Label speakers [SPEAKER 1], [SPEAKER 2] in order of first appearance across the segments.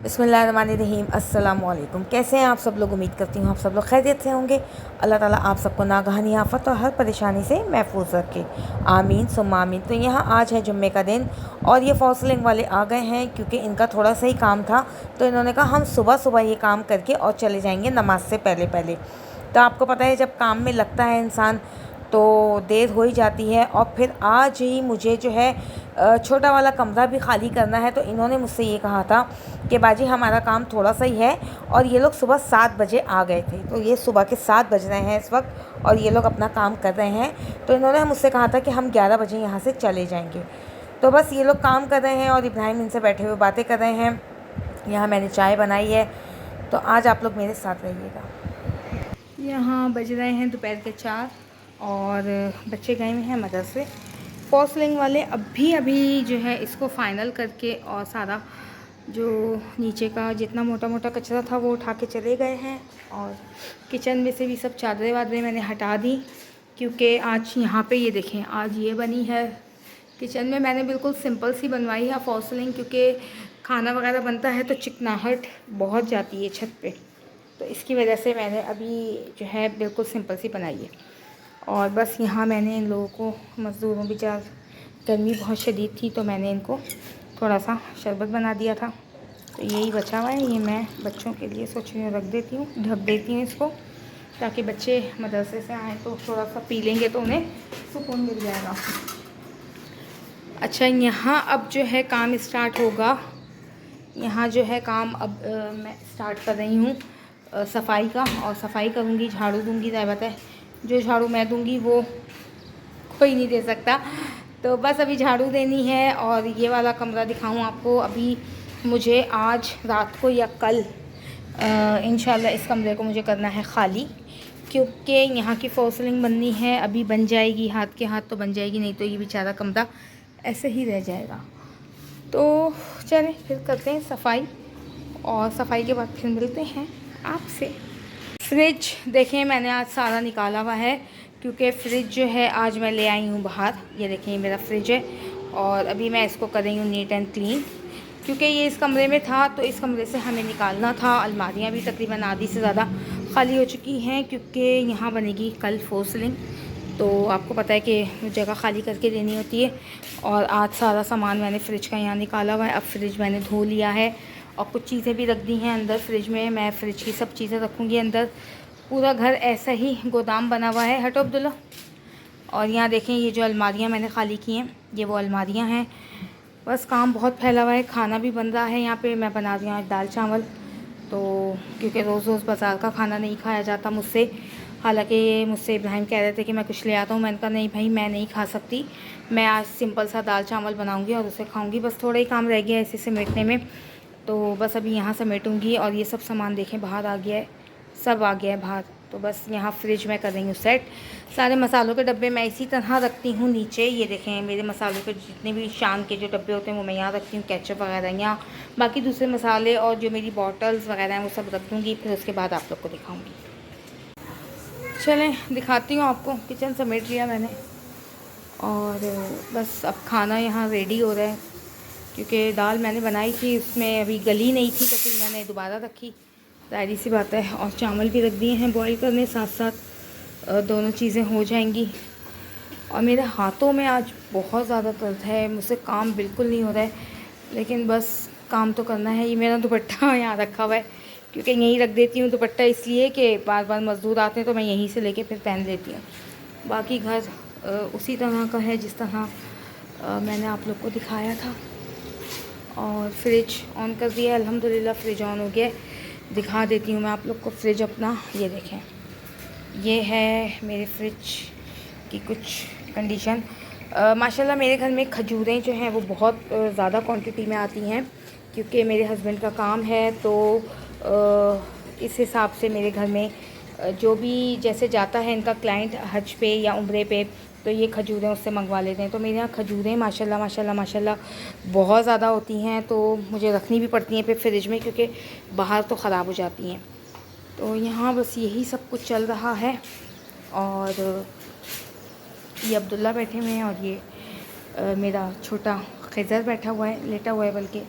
[SPEAKER 1] बिस्मिल्लाहिर्रहमानिर्रहीम। अस्सलाम वालेकुम। कैसे हैं आप सब लोग? उम्मीद करती हूँ आप सब लोग खैरियत से होंगे। अल्लाह ताला आप सबको नागहानी आफत और हर परेशानी से महफूज रखे, आमीन सुम्मा आमीन। तो यहाँ आज है जुम्मे का दिन और ये फॉल्सिंग वाले आ गए हैं क्योंकि इनका थोड़ा सा ही काम था। तो इन्होंने कहा हम सुबह सुबह ये काम करके और चले जाएंगे नमाज से पहले पहले। तो आपको पता है जब काम में लगता है इंसान तो देर हो ही जाती है। और फिर आज ही मुझे जो है छोटा वाला कमरा भी ख़ाली करना है। तो इन्होंने मुझसे ये कहा था कि बाजी हमारा काम थोड़ा सा ही है। और ये लोग सुबह 7 बजे आ गए थे, तो ये सुबह के 7 बज रहे हैं इस वक्त और ये लोग अपना काम कर रहे हैं। तो इन्होंने मुझसे कहा था कि हम 11 बजे यहाँ से चले जाएंगे। तो बस ये लोग काम कर रहे हैं और इब्राहिम इनसे बैठे हुए बातें कर रहे हैं। यहाँ मैंने चाय बनाई है, तो आज आप लोग मेरे साथ रहिएगा। यहाँ बज रहे हैं दोपहर के 4 और बच्चे गए हुए हैं मदरसे। फॉल्सिंग वाले अभी जो है इसको फ़ाइनल करके और सारा जो नीचे का जितना मोटा मोटा कचरा था वो उठा के चले गए हैं। और किचन में से भी सब चादरें वादरें मैंने हटा दी क्योंकि आज यहाँ पे ये देखें आज ये बनी है। किचन में मैंने बिल्कुल सिंपल सी बनवाई है फॉल्सिंग, क्योंकि खाना वगैरह बनता है तो चिकनाहट बहुत जाती है छत पे, तो इसकी वजह से मैंने अभी जो है बिल्कुल सिंपल सी बनाई है। और बस यहाँ मैंने इन लोगों को मज़दूरों बेचार गर्मी बहुत शदीद थी तो मैंने इनको थोड़ा सा शरबत बना दिया था। तो यही बचा हुआ है, ये मैं बच्चों के लिए सोच रही हूँ रख देती हूँ, ढक देती हूँ इसको, ताकि बच्चे मदरसे से आएँ तो थोड़ा सा पी लेंगे तो उन्हें सुकून मिल जाएगा। अच्छा, यहाँ अब जो है काम स्टार्ट होगा। यहाँ जो है काम अब मैं स्टार्ट कर रही हूँ सफाई का, और सफाई करूँगी, झाड़ू दूँगी। ज़ाहिर बात है जो झाड़ू मैं दूँगी वो कोई नहीं दे सकता, तो बस अभी झाड़ू देनी है। और ये वाला कमरा दिखाऊँ आपको, अभी मुझे आज रात को या कल इंशाल्लाह इस कमरे को मुझे करना है ख़ाली, क्योंकि यहाँ की फॉल्सिंग बननी है। अभी बन जाएगी, हाथ के हाथ तो बन जाएगी, नहीं तो ये बेचारा कमरा ऐसे ही रह जाएगा। तो चलें फिर करते हैं सफाई, और सफाई के बाद फिर मिलते हैं आपसे। फ्रिज देखें मैंने आज सारा निकाला हुआ है, क्योंकि फ़्रिज जो है आज मैं ले आई हूँ बाहर। ये देखें ये मेरा फ्रिज है और अभी मैं इसको कर रही हूँ नीट एंड क्लीन, क्योंकि ये इस कमरे में था तो इस कमरे से हमें निकालना था। अलमारियाँ भी तकरीबन आधी से ज़्यादा खाली हो चुकी हैं, क्योंकि यहाँ बनेगी कल फॉल्सिंग। तो आपको पता है कि जगह खाली करके देनी होती है। और आज सारा सामान मैंने फ़्रिज का यहाँ निकाला हुआ है। अब फ्रिज मैंने धो लिया है और कुछ चीज़ें भी रख दी हैं अंदर फ्रिज में। मैं फ़्रिज की सब चीज़ें रखूँगी अंदर। पूरा घर ऐसा ही गोदाम बना हुआ है। हटो अब्दुल्ला। और यहाँ देखें ये जो अलमारियाँ मैंने खाली की हैं ये वो अलमारियाँ हैं। बस काम बहुत फैला हुआ है। खाना भी बन रहा है यहाँ पे, मैं बना रही हूँ आज दाल चावल, तो क्योंकि रोज़ रोज़ बाज़ार का खाना नहीं खाया जाता मुझसे। हालांकि मुझसे इब्राहिम कह रहे थे कि मैं कुछ ले आता हूँ, मैंने कहा नहीं भाई मैं नहीं खा सकती, मैं आज सिंपल सा दाल चावल बनाऊँगी और उसे खाऊँगी। बस थोड़ा ही काम रह गया है इसे समेटने में, तो बस अभी यहाँ समेटूँगी। और ये सब सामान देखें बाहर आ गया है, सब आ गया है बाहर। तो बस यहाँ फ्रिज में कर रही हूँ सेट। सारे मसालों के डब्बे मैं इसी तरह रखती हूँ नीचे। ये देखें मेरे मसालों के जितने भी शान के जो डब्बे होते हैं वो मैं यहाँ रखती हूँ। केचप वगैरह यहाँ, बाकी दूसरे मसाले और जो मेरी बॉटल्स वगैरह हैं वो सब रख दूँगी। फिर उसके बाद आप लोग को दिखाऊँगी। चलें दिखाती हूँ आपको। किचन समेट लिया मैंने और बस अब खाना यहाँ रेडी हो रहा है, क्योंकि दाल मैंने बनाई थी उसमें अभी गली नहीं थी तो फिर मैंने दोबारा रखी, ज़ाहिर सी बात है। और चावल भी रख दिए हैं बॉईल करने, साथ साथ दोनों चीज़ें हो जाएंगी। और मेरे हाथों में आज बहुत ज़्यादा दर्द है, मुझसे काम बिल्कुल नहीं हो रहा है, लेकिन बस काम तो करना है। ये मेरा दुपट्टा यहाँ रखा हुआ है, क्योंकि यहीं रख देती हूँ दुपट्टा इसलिए कि बार बार मज़दूर आते हैं तो मैं यहीं से लेके फिर पहन लेती हूँ। बाकी घर उसी तरह का है जिस तरह मैंने आप लोग को दिखाया था। और फ्रिज ऑन कर दिया अल्हम्दुलिल्लाह, फ्रिज ऑन हो गया। दिखा देती हूँ मैं आप लोग को फ्रिज अपना। ये देखें ये है मेरे फ्रिज की कुछ कंडीशन। माशाल्लाह मेरे घर में खजूरें जो हैं वो बहुत ज़्यादा क्वांटिटी में आती हैं, क्योंकि मेरे हस्बैंड का काम है। तो इस हिसाब से मेरे घर में जो भी जैसे जाता है इनका क्लाइंट हज पे या उम्रे पे, तो ये खजूरें उससे मंगवा लेते हैं। तो मेरे यहाँ खजूरें माशाल्लाह माशाल्लाह माशाल्लाह बहुत ज़्यादा होती हैं, तो मुझे रखनी भी पड़ती हैं फिर फ्रिज में, क्योंकि बाहर तो ख़राब हो जाती हैं। तो यहाँ बस यही सब कुछ चल रहा है। और ये अब्दुल्ला बैठे हुए हैं और ये मेरा छोटा खिज़र बैठा हुआ है, लेटा हुआ है बल्कि।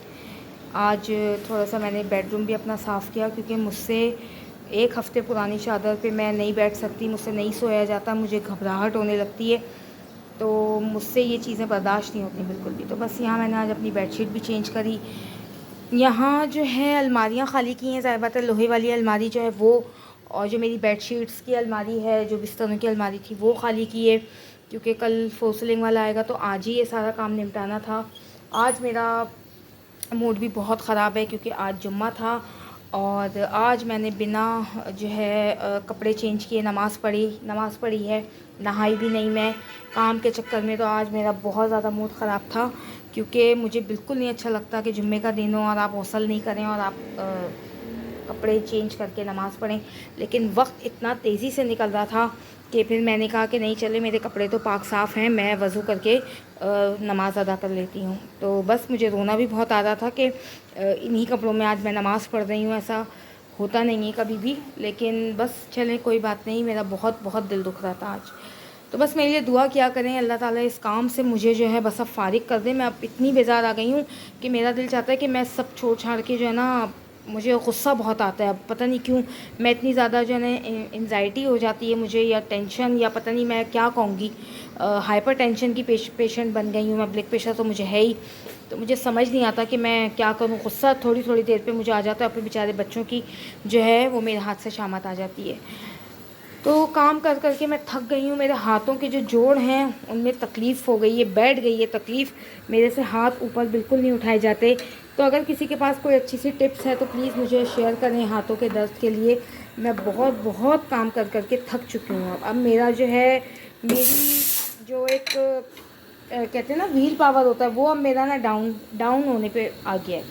[SPEAKER 1] आज थोड़ा सा मैंने बेडरूम भी अपना साफ़ किया, क्योंकि मुझसे 1 हफ़्ते पुरानी चादर पे मैं नहीं बैठ सकती, मुझसे नहीं सोया जाता, मुझे घबराहट होने लगती है, तो मुझसे ये चीज़ें बर्दाश्त नहीं होती बिल्कुल भी। तो बस यहाँ मैंने आज अपनी बेडशीट भी चेंज करी। यहाँ जो है अलमारियाँ खाली की हैं, ज़ाहिर बात है लोहे वाली अलमारी जो है वो, और जो मेरी बेडशीट्स की अलमारी है, जो बिस्तरों की अलमारी थी वो खाली की है, क्योंकि कल फोसलिंग वाला आएगा तो आज ही ये सारा काम निपटाना था। आज मेरा मूड भी बहुत ख़राब है, क्योंकि आज जुम्मा था और आज मैंने बिना जो है कपड़े चेंज किए नमाज़ पढ़ी है, नहाई भी नहीं मैं काम के चक्कर में। तो आज मेरा बहुत ज़्यादा मूड ख़राब था, क्योंकि मुझे बिल्कुल नहीं अच्छा लगता कि जुम्मे का दिन हो और आप गौसल नहीं करें और आप कपड़े चेंज करके नमाज़ पढ़ें। लेकिन वक्त इतना तेज़ी से निकल रहा था कि फिर मैंने कहा कि नहीं चले, मेरे कपड़े तो पाक साफ़ हैं, मैं वज़ू करके नमाज़ अदा कर लेती हूँ। तो बस मुझे रोना भी बहुत आ रहा था कि इन्हीं कपड़ों में आज मैं नमाज़ पढ़ रही हूँ। ऐसा होता नहीं है कभी भी, लेकिन बस चलें कोई बात नहीं, मेरा बहुत बहुत दिल दुख रहा था आज। तो बस मेरे लिए दुआ किया करें, अल्लाह ताला इस काम से मुझे जो है बस अब फ़ारिग कर दे। मैं अब इतनी बेजार आ गई हूँ कि मेरा दिल चाहता है कि मैं सब छोड़ छाड़ के जो है ना, मुझे गुस्सा बहुत आता है। अब पता नहीं क्यों मैं इतनी ज़्यादा जो है ना एंजाइटी हो जाती है मुझे, या टेंशन, या पता नहीं मैं क्या कहूँगी, हाइपर टेंशन की पेशेंट बन गई हूँ मैं। ब्लड प्रेशर तो मुझे है ही, तो मुझे समझ नहीं आता कि मैं क्या करूँ। गुस्सा थोड़ी थोड़ी देर पे मुझे आ जाता है, अपने बेचारे बच्चों की जो है वो मेरे हाथ से शामत आ जाती है। तो काम कर कर के मैं थक गई हूँ, मेरे हाथों के जो जोड़ हैं उनमें तकलीफ़ हो गई है, बैठ गई है तकलीफ़, मेरे से हाथ ऊपर बिल्कुल नहीं उठाए जाते। तो अगर किसी के पास कोई अच्छी सी टिप्स है तो प्लीज़ मुझे शेयर करें हाथों के दर्द के लिए। मैं बहुत बहुत काम कर कर के थक चुकी हूँ। अब मेरा जो है, मेरी जो एक कहते हैं ना व्हील पावर होता है, वो अब मेरा ना डाउन होने पे आ गया है।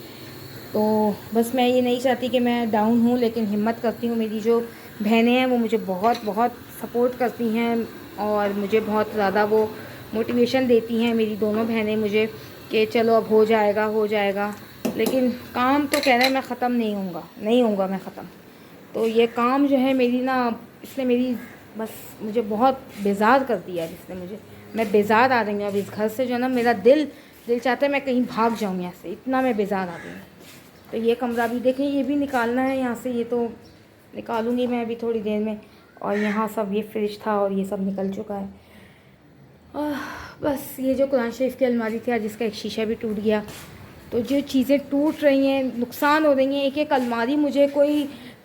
[SPEAKER 1] तो बस मैं ये नहीं चाहती कि मैं डाउन हूँ, लेकिन हिम्मत करती हूँ। मेरी जो बहनें हैं वो मुझे बहुत बहुत सपोर्ट करती हैं और मुझे बहुत ज़्यादा वो मोटिवेशन देती हैं, मेरी दोनों बहनें मुझे, कि चलो अब हो जाएगा हो जाएगा। लेकिन काम तो कह रहे हैं मैं ख़त्म नहीं होऊंगा मैं ख़त्म। तो ये काम जो है मेरी ना, इसने मेरी बस मुझे बहुत बेजार कर दिया है इसने मुझे। मैं बेजार आ रही हूँ अब इस घर से, जो है ना मेरा दिल चाहता है मैं कहीं भाग जाऊँ यहाँ से, इतना मैं बेजार आ गई हूँ। तो ये कमरा भी देखें, ये भी निकालना है यहाँ से, ये तो निकालूंगी मैं अभी थोड़ी देर में। और यहाँ सब ये फ्रिज था और ये सब निकल चुका है। बस ये जो कुरान शरीफ की अलमारी थी आज, जिसका एक शीशा भी टूट गया। तो जो चीज़ें टूट रही हैं, नुकसान हो रही हैं, एक एक अलमारी मुझे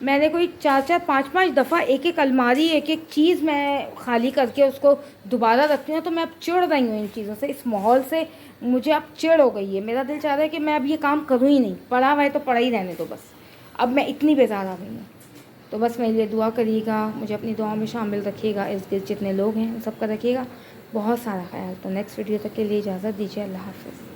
[SPEAKER 1] मैंने कोई 4-4 5-5 दफ़ा एक एक अलमारी, एक एक चीज़ मैं खाली करके उसको दोबारा रखती हूँ। तो मैं अब चिढ़ रही हूँ इन चीज़ों से, इस माहौल से मुझे अब चिढ़ हो गई है। मेरा दिल चाह रहा है कि मैं अब ये काम करूँ ही नहीं, पड़ा हुआ है तो पड़ा ही रहने दो बस। अब मैं इतनी बेजार आ गई हूँ। तो बस मेरे लिए दुआ करिएगा, मुझे अपनी दुआ में शामिल रखिएगा, इर्द गिर्द जितने लोग हैं उन सबका रखिएगा बहुत सारा ख्याल। तो नेक्स्ट वीडियो तक के लिए इजाज़त दीजिए, अल्लाह हाफ़िज़।